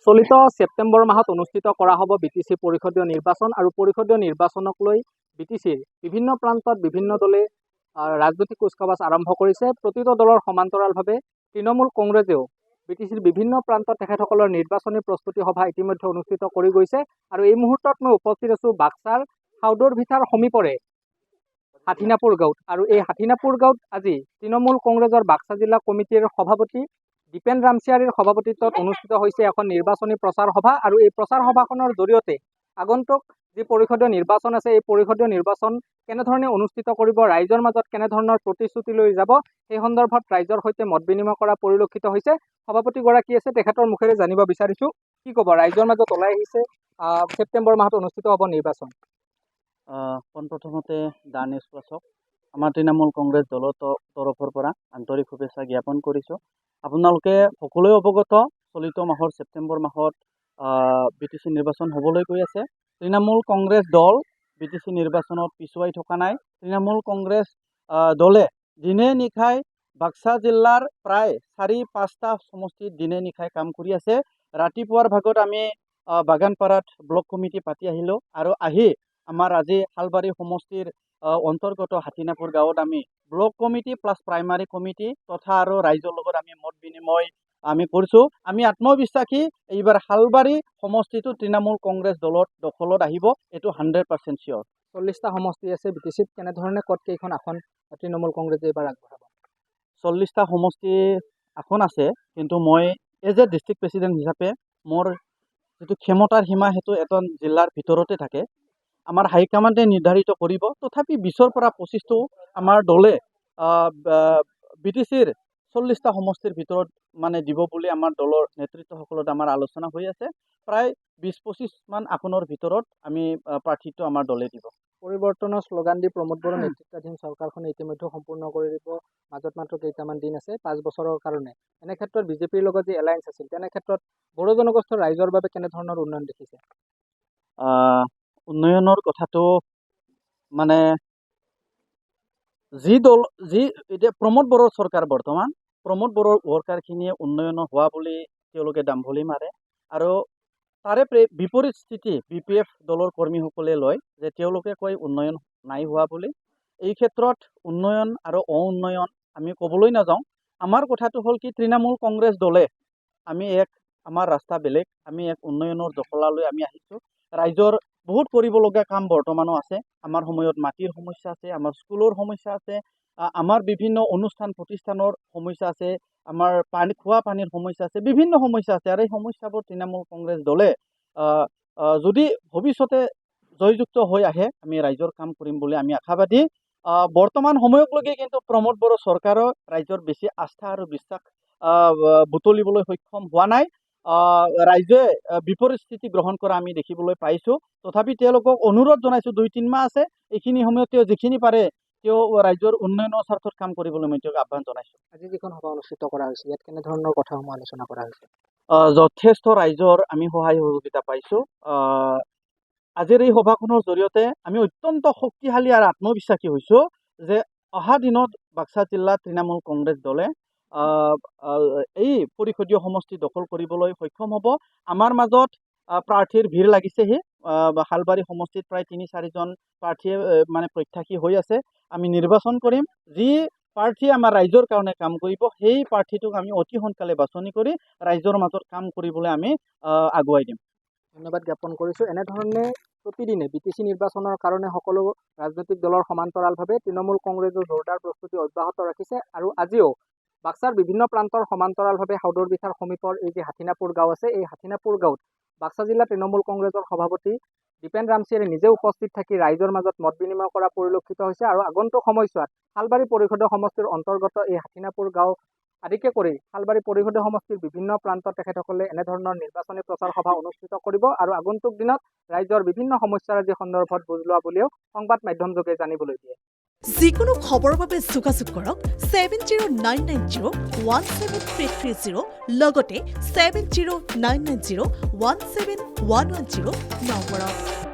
চলিত সেপ্টেম্বৰ মাহত অনুষ্ঠিত কৰা হ'ব বিটিচি পৰিষদীয় নিৰ্বাচন আৰু পৰিষদীয় নিৰ্বাচনক লৈ বিটিচিৰ বিভিন্ন প্ৰান্তত বিভিন্ন দলে ৰাজনৈতিক কুচকাৱাজ আৰম্ভ কৰিছে। প্ৰতিটো দলৰ সমান্তৰালভাৱে তৃণমূল কংগ্ৰেছেও বিটিচিৰ বিভিন্ন প্ৰান্তত তেখেতসকলৰ নিৰ্বাচনী প্ৰস্তুতি সভা ইতিমধ্যে অনুষ্ঠিত কৰি গৈছে আৰু এই মুহূৰ্তত মই উপস্থিত আছোঁ বাক্সাৰ হাউদৰ ভিটাৰ সমীপৰে হাথিনাপুৰ গাঁৱত আৰু এই হাথিনাপুৰ গাঁৱত আজি তৃণমূল কংগ্ৰেছৰ বাক্সা জিলা কমিটিৰ সভাপতি দীপেন ৰামচিয়াৰীৰ সভাপতিত্বত অনুষ্ঠিত হৈছে এখন নিৰ্বাচনী প্ৰচাৰ সভা আৰু এই প্ৰচাৰ সভাখনৰ জৰিয়তে আগন্তুক যি পৰিষদীয় নিৰ্বাচন আছে এই পৰিষদীয় নিৰ্বাচন কেনেধৰণে অনুষ্ঠিত কৰিব, ৰাইজৰ মাজত কেনেধৰণৰ প্ৰতিশ্ৰুতি লৈ যাব, সেই সন্দৰ্ভত ৰাইজৰ সৈতে মত বিনিময় কৰা পৰিলক্ষিত হৈছে। সভাপতিগৰাকী আছে, তেখেতৰ মুখেৰে জানিব বিচাৰিছোঁ কি ক'ব ৰাইজৰ মাজত ওলাই আহিছে ছেপ্টেম্বৰ মাহত অনুষ্ঠিত হ'ব নিৰ্বাচন। পোনপ্ৰথমতে দা নিউজ প্লাছক আমাৰ তৃণমূল কংগ্ৰেছ দলৰ তৰফৰ পৰা আন্তৰিক শুভেচ্ছা জ্ঞাপন কৰিছোঁ। আপোনালোকে সকলোৱে অৱগত চলিত মাহৰ ছেপ্টেম্বৰ মাহত বিটিচি নিৰ্বাচন হ'বলৈ গৈ আছে। তৃণমূল কংগ্ৰেছ দল বিটিচি নিৰ্বাচনত পিছুৱাই থকা নাই। তৃণমূল কংগ্ৰেছ দলে দিনে নিশাই বাক্সা জিলাৰ প্ৰায় 4-5টা সমষ্টিত দিনে নিশাই কাম কৰি আছে। ৰাতিপুৱাৰ ভাগত আমি বাগানপাৰাত ব্লক কমিটি পাতি আহিলোঁ আৰু আহি আমাৰ আজি শালবাৰী সমষ্টিৰ অন্তৰ্গত হাথিনাপুৰ গাঁৱত আমি block committee plus primary committee তথা আৰু ৰাইজৰ লগত আমি মত বিনিময় আমি কৰিছোঁ। আমি আত্মবিশ্বাসী এইবাৰ শালবাৰী সমষ্টিটো তৃণমূল কংগ্ৰেছ দলত দখলত আহিব, এইটো 100% চিয়ৰ। 40টা সমষ্টি আছে বিটিচিত, কেনেধৰণে ক'ত কেইখন আসন তৃণমূল কংগ্ৰেছে এইবাৰ আগবঢ়াব? 40টা সমষ্টি আসন আছে, কিন্তু মই এজ এ ডিষ্ট্ৰিক্ট প্ৰেচিডেণ্ট হিচাপে মোৰ যিটো ক্ষমতাৰ সীমা সেইটো এটা জিলাৰ ভিতৰতে থাকে। আমাৰ হাইকমাণ্ডে নিৰ্ধাৰিত কৰিব। তথাপি 20ৰ পৰা 25টো আমাৰ দলে বিটিচিৰ 40টা সমষ্টিৰ ভিতৰত মানে দিব বুলি আমাৰ দলৰ নেতৃত্বসকলত আমাৰ আলোচনা হৈ আছে। প্ৰায় 20-25 মান আসনৰ ভিতৰত আমি প্ৰাৰ্থীটো আমাৰ দলে দিব। পৰিৱৰ্তনৰ শ্লোগান দি প্ৰমোদ বড়োৰ নেতৃত্বাধীন চৰকাৰখনে ইতিমধ্যে সম্পূৰ্ণ কৰি দিব, মাজত মাত্ৰ কেইটামান দিন আছে 5 বছৰৰ কাৰণে। এনে ক্ষেত্ৰত বিজেপিৰ লগত যি এলায়েন্স আছিল তেনে ক্ষেত্ৰত বড়ো জনগোষ্ঠীৰ ৰাইজৰ বাবে কেনেধৰণৰ উন্নয়ন দেখিছে? উন্নয়নৰ কথাটো মানে এতিয়া প্ৰমোদ বড়োৰ চৰকাৰ, বৰ্তমান প্ৰমোদ বড়োৰ ৱৰ্কাৰখিনিয়ে উন্নয়ন হোৱা বুলি তেওঁলোকে দাম্ভলি মাৰে আৰু তাৰে বিপৰীত স্থিতি BPF দলৰ কৰ্মীসকলে লয় যে তেওঁলোকে কয় উন্নয়ন নাই হোৱা বুলি। এই ক্ষেত্ৰত উন্নয়ন আৰু উন্নয়ন আমি ক'বলৈ নাযাওঁ। আমাৰ কথাটো হ'ল কি, তৃণমূল কংগ্ৰেছ দলে আমি আমাৰ ৰাস্তা বেলেগ, আমি উন্নয়নৰ দখলালৈ আমি আহিছোঁ। ৰাইজৰ বহুত কৰিবলগীয়া কাম বৰ্তমানো আছে। আমাৰ সময়ত মাটিৰ সমস্যা আছে, আমাৰ স্কুলৰ সমস্যা আছে, আমাৰ বিভিন্ন অনুষ্ঠান প্ৰতিষ্ঠানৰ সমস্যা আছে, আমাৰ খোৱা পানীৰ সমস্যা আছে, বিভিন্ন সমস্যা আছে। আৰু এই সমস্যাবোৰ তৃণমূল কংগ্ৰেছ দলে যদি ভৱিষ্যতে জয়যুক্ত হৈ আহে আমি ৰাইজৰ কাম কৰিম বুলি আমি আশাবাদী। বৰ্তমান সময়কলৈকে কিন্তু প্ৰমোদ বড়ো চৰকাৰৰ ৰাইজৰ বেছি আস্থা আৰু বিশ্বাস বুটলিবলৈ সক্ষম হোৱা নাই। ৰাইজে বিপৰীত স্থিতি গ্ৰহণ কৰা আমি দেখিবলৈ পাইছোঁ। তথাপি তেওঁলোকক অনুৰোধ জনাইছোঁ, 2-3 মাহ আছে, এইখিনি সময়ত তেওঁ যিখিনি পাৰে তেওঁ ৰাইজৰ উন্নয়নৰ স্বাৰ্থত কাম কৰিবলৈ মই তেওঁক আহ্বান জনাইছোঁ। আজি যিখন সভা অনুষ্ঠিত কৰা হৈছে ইয়াত কেনেধৰণৰ কথাসমূহ আলোচনা কৰা হৈছে? যথেষ্ট ৰাইজৰ আমি সহায় সহযোগিতা পাইছোঁ। আজিৰ এই সভাখনৰ জৰিয়তে আমি অত্যন্ত শক্তিশালী আৰু আত্মবিশ্বাসী হৈছোঁ যে অহা দিনত বাক্সা জিলাত তৃণমূল কংগ্ৰেছ দলে এই পৰিষদীয় সমষ্টি দখল কৰিবলৈ সক্ষম হ'ব। আমাৰ মাজত প্ৰাৰ্থীৰ ভিৰ লাগিছেহি। শালবাৰী সমষ্টিত প্ৰায় 3-4জন প্ৰাৰ্থীয়ে মানে প্ৰত্যাশী হৈ আছে। আমি নিৰ্বাচন কৰিম, যি প্ৰাৰ্থী আমাৰ ৰাইজৰ কাৰণে কাম কৰিব সেই প্ৰাৰ্থীটোক আমি অতি সোনকালে বাছনি কৰি ৰাইজৰ মাজত কাম কৰিবলৈ আমি আগুৱাই দিম। ধন্যবাদ জ্ঞাপন কৰিছোঁ। এনেধৰণে প্ৰতিদিনে বিটিচি নিৰ্বাচনৰ কাৰণে সকলো ৰাজনৈতিক দলৰ সমান্তৰালভাৱে তৃণমূল কংগ্ৰেছৰ জোৰদাৰ প্ৰস্তুতি অব্যাহত ৰাখিছে আৰু আজিও বাক্সাৰ বিভিন্ন প্ৰান্তৰ সমান্তৰালভাৱে হাউদৰ ভিটাৰ সমীপৰ এই যে হাথিনাপুৰ গাঁও আছে, এই হাথিনাপুৰ গাঁৱত বাক্সা জিলা তৃণমূল কংগ্ৰেছৰ সভাপতি দীপেন ৰামচিয়াৰে নিজে উপস্থিত থাকি ৰাইজৰ মাজত মত বিনিময় কৰা পৰিলক্ষিত হৈছে আৰু আগন্তুক সময়ছোৱাত শালবাৰী পৰিষদীয় সমষ্টিৰ অন্তৰ্গত এই হাথিনাপুৰ গাঁও আদিকে কৰি শালবাৰী পৰিষদীয় সমষ্টিৰ বিভিন্ন প্ৰান্তত তেখেতসকলে এনেধৰণৰ নিৰ্বাচনী প্ৰচাৰ সভা অনুষ্ঠিত কৰিব আৰু আগন্তুক দিনত ৰাইজৰ বিভিন্ন সমস্যাৰাজি সন্দৰ্ভত বুজ লোৱা বুলিও সংবাদ মাধ্যমযোগে জানিবলৈ দিয়ে। যিকোনো খবৰৰ বাবে যোগাযোগ কৰক 7099017330 লগতে 7099017110 নম্বৰত।